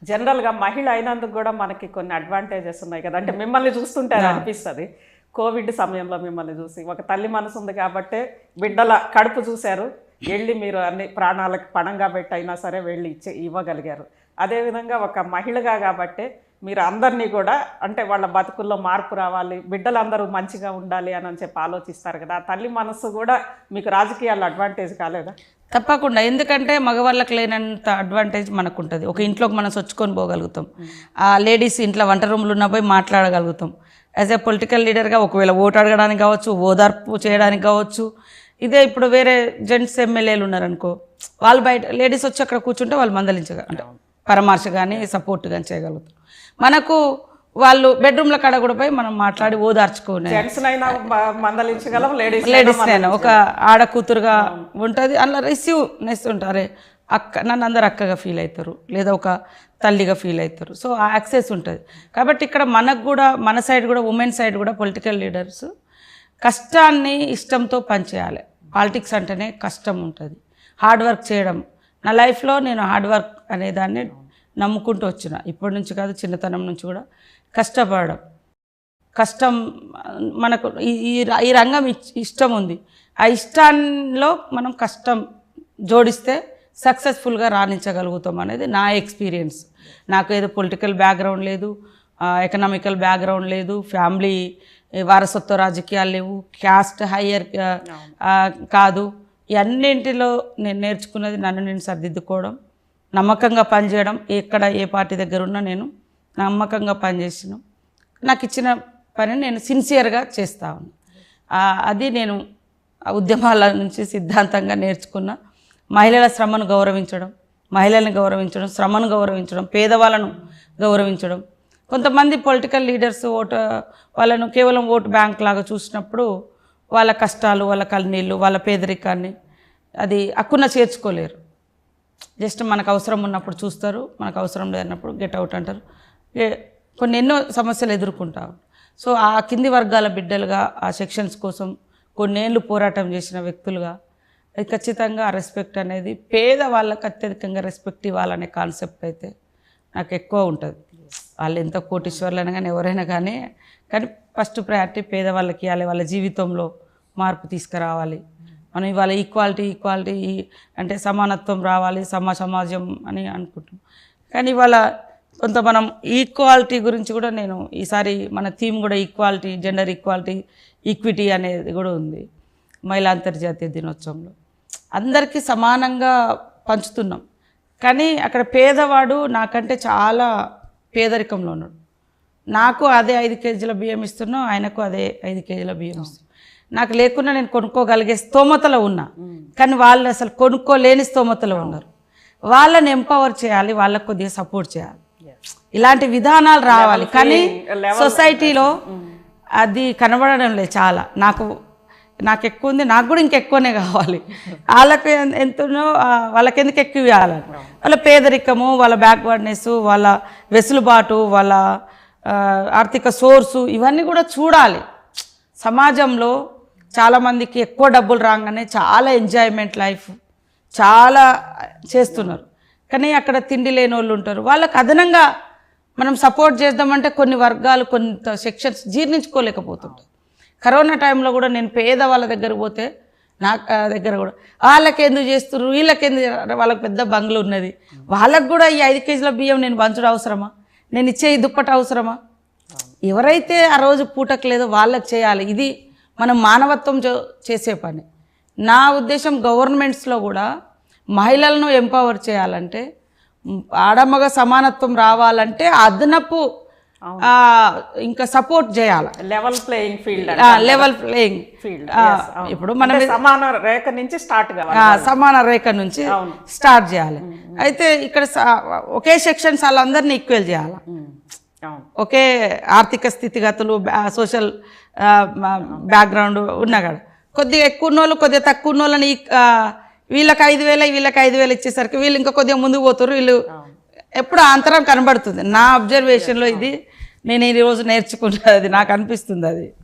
జనరల్గా మహిళ అయినందుకు కూడా మనకి కొన్ని అడ్వాంటేజెస్ ఉన్నాయి కదా, అంటే మిమ్మల్ని చూస్తుంటే అది అనిపిస్తుంది. కోవిడ్ సమయంలో మిమ్మల్ని చూసి ఒక తల్లి మనసు ఉంది కాబట్టి బిడ్డల కడుపు చూశారు, వెళ్ళి మీరు అన్ని ప్రాణాలకు పణంగా పెట్టి అయినా సరే వెళ్ళి ఇవ్వగలిగారు. అదేవిధంగా ఒక మహిళగా కాబట్టి మీరు అందరినీ కూడా అంటే వాళ్ళ బతుకుల్లో మార్పు రావాలి, బిడ్డలందరూ మంచిగా ఉండాలి అని చెప్పి ఆలోచిస్తారు కదా. ఆ తల్లి మనసు కూడా మీకు రాజకీయాల్లో అడ్వాంటేజ్ కాలేదా? తప్పకుండా. ఎందుకంటే మగవాళ్ళకి లేనంత అడ్వాంటేజ్ మనకు ఉంటుంది. ఒక ఇంట్లోకి మనం సొచ్చుకొని పోగలుగుతాం. ఆ లేడీస్ ఇంట్లో వంట రూమ్లో ఉన్న పోయి మాట్లాడగలుగుతాం. యాజ్ ఏ పొలిటికల్ లీడర్గా ఒకవేళ ఓటు అడగడానికి కావచ్చు, ఓదార్పు చేయడానికి కావచ్చు. ఇదే ఇప్పుడు వేరే జెంట్స్ ఎమ్మెల్యేలు ఉన్నారనుకో, వాళ్ళు బయట లేడీస్ వచ్చి అక్కడ కూర్చుంటే వాళ్ళు అంటే పరామర్శ కానీ సపోర్ట్ కానీ చేయగలుగుతాం. మనకు వాళ్ళు బెడ్రూమ్ల కాడ కూడా పోయి మనం మాట్లాడి ఓదార్చుకునే లేడీస్ నేను ఒక ఆడ కూతురుగా ఉంటుంది. అందులో రిసీవ్నెస్ ఉంటారే, అక్క నన్ను అందరు అక్కగా ఫీల్ అవుతారు, లేదా ఒక తల్లిగా ఫీల్ అవుతారు. సో ఆ యాక్సెస్ ఉంటుంది. కాబట్టి ఇక్కడ మనకు కూడా మన సైడ్ కూడా ఉమెన్ సైడ్ కూడా పొలిటికల్ లీడర్స్ కష్టాన్ని ఇష్టంతో పనిచేయాలి. పాలిటిక్స్ అంటేనే కష్టం ఉంటుంది, హార్డ్ వర్క్ చేయడం. నా లైఫ్లో నేను హార్డ్ వర్క్ అనేదాన్ని నమ్ముకుంటూ వచ్చిన, ఇప్పటి నుంచి కాదు చిన్నతనం నుంచి కూడా కష్టపడడం. కష్టం మనకు ఈ రంగం ఇష్టం ఉంది, ఆ ఇష్టాల్లో మనం కష్టం జోడిస్తే సక్సెస్ఫుల్గా రాణించగలుగుతాం అనేది నా ఎక్స్పీరియన్స్. నాకు ఏదో పొలిటికల్ బ్యాక్గ్రౌండ్ లేదు, ఎకనామికల్ బ్యాక్గ్రౌండ్ లేదు, ఫ్యామిలీ వారసత్వ రాజకీయాలు లేవు, క్యాస్ట్ హయ్యర్ కాదు. ఇవన్నింటిలో నేను నేర్చుకున్నది నన్ను నేను సర్దిద్దుకోవడం, నమ్మకంగా పనిచేయడం. ఎక్కడ ఏ పార్టీ దగ్గర ఉన్నా నేను నమ్మకంగా పనిచేసినాను. నాకు ఇచ్చిన పని నేను సిన్సియర్గా చేస్తా ఉన్నాను. అది నేను ఉద్యమాల నుంచి సిద్ధాంతంగా నేర్చుకున్న. మహిళల శ్రమను గౌరవించడం, మహిళల్ని గౌరవించడం, శ్రమను గౌరవించడం, పేదవాళ్ళను గౌరవించడం. కొంతమంది పొలిటికల్ లీడర్స్ వాళ్ళను కేవలం ఓటు బ్యాంక్ లాగా చూసినప్పుడు వాళ్ళ కష్టాలు, వాళ్ళ కన్నీళ్ళు, వాళ్ళ పేదరికాన్ని అది అక్కున చేర్చుకోలేరు. జస్ట్ మనకు అవసరం ఉన్నప్పుడు చూస్తారు, మనకు అవసరం లేనప్పుడు గెట్ అవుట్ అంటారు. కొన్ని ఎన్నో సమస్యలు ఎదుర్కొంటాం. సో ఆ కింది వర్గాల బిడ్డలుగా ఆ సెక్షన్స్ కోసం కొన్నేళ్ళు పోరాటం చేసిన వ్యక్తులుగా అది ఖచ్చితంగా ఆ రెస్పెక్ట్ అనేది పేదవాళ్ళకి అత్యధికంగా రెస్పెక్ట్ ఇవ్వాలనే కాన్సెప్ట్ అయితే నాకు ఎక్కువ ఉంటుంది. వాళ్ళు ఎంత కోటీశ్వర్లైనా కానీ ఎవరైనా కానీ ఫస్ట్ ప్రయారిటీ పేదవాళ్ళకి ఇవ్వాలి, వాళ్ళ జీవితంలో మార్పు తీసుకురావాలి. మనం ఇవాళ ఈక్వాలిటీ అంటే సమానత్వం రావాలి, సమాజం అని అనుకుంటాం. కానీ ఇవాళ కొంత మనం ఈక్వాలిటీ గురించి కూడా నేను ఈసారి మన థీమ్ కూడా ఈక్వాలిటీ, జెండర్ ఈక్విటీ అనేది కూడా ఉంది. మహిళా అంతర్జాతీయ దినోత్సవంలో అందరికీ సమానంగా పంచుతున్నాం. కానీ అక్కడ పేదవాడు నాకంటే చాలా పేదరికంలో ఉన్నాడు. నాకు అదే 5 కేజీల బియ్యం ఇస్తున్నాం, ఆయనకు అదే 5 కేజీల బియ్యం ఇస్తున్నాం. నాకు లేకున్నా నేను కొనుక్కోగలిగే స్తోమతలో ఉన్నా, కానీ వాళ్ళు అసలు కొనుక్కోలేని స్తోమతలో ఉన్నారు. వాళ్ళని ఎంపవర్ చేయాలి, వాళ్ళకు కొద్దిగా సపోర్ట్ చేయాలి. ఇలాంటి విధానాలు రావాలి. కానీ సొసైటీలో అది కనబడడం లేదు చాలా. నాకు ఎక్కువ ఉంది, నాకు కూడా ఇంకెక్కువనే కావాలి. వాళ్ళకి ఎంతనో వాళ్ళకి ఎందుకు ఎక్కువ ఇవ్వాలి? వాళ్ళ పేదరికము, వాళ్ళ బ్యాక్వర్డ్నెస్, వాళ్ళ వెసులుబాటు, వాళ్ళ ఆర్థిక సోర్సు ఇవన్నీ కూడా చూడాలి. సమాజంలో చాలామందికి ఎక్కువ డబ్బులు రాగానే చాలా ఎంజాయ్మెంట్ లైఫ్ చాలా చేస్తున్నారు. కానీ అక్కడ తిండి లేని వాళ్ళు ఉంటారు. వాళ్ళకి అదనంగా మనం సపోర్ట్ చేద్దామంటే కొన్ని వర్గాలు, కొంత సెక్షన్స్ జీర్ణించుకోలేకపోతుంటారు. కరోనా టైంలో కూడా నేను పేద వాళ్ళ దగ్గర పోతే నా దగ్గర కూడా వాళ్ళకి ఎందుకు చేస్తున్నారు, వాళ్ళకి పెద్ద బంగ్లు ఉన్నది, వాళ్ళకు కూడా ఈ 5 కేజీల బియ్యం నేను పంచడం అవసరమా, నేను ఇచ్చే ఈ దుప్పట అవసరమా? ఎవరైతే ఆ రోజు పూటకు లేదో వాళ్ళకి చేయాలి. ఇది మనం మానవత్వం చేసే పని. నా ఉద్దేశం గవర్నమెంట్స్లో కూడా మహిళలను ఎంపవర్ చేయాలంటే, ఆడమగ సమానత్వం రావాలంటే అదనపు ఇంకా సపోర్ట్ చేయాలి. Level playing field. ఇప్పుడు మనం సమాన రేఖ నుంచి స్టార్ట్ చేయాలి. అయితే ఇక్కడ ఒకే సెక్షన్స్ వాళ్ళందరినీ ఈక్వల్ చేయాలి. ఒకే ఆర్థిక స్థితిగతులు, సోషల్ బ్యాక్గ్రౌండ్ ఉన్నా కదా, కొద్దిగా ఎక్కువ ఉన్నోళ్ళు కొద్దిగా తక్కువ ఉన్నోళ్ళని వీళ్ళకి 5,000 ఇచ్చేసరికి వీళ్ళు ఇంకా కొద్దిగా ముందుకు పోతారు. వీళ్ళు ఎప్పుడు అంతరం కనబడుతుంది. నా అబ్జర్వేషన్లో ఇది నేను ఈరోజు నేర్చుకున్నది, నాకు అనిపిస్తుంది అది.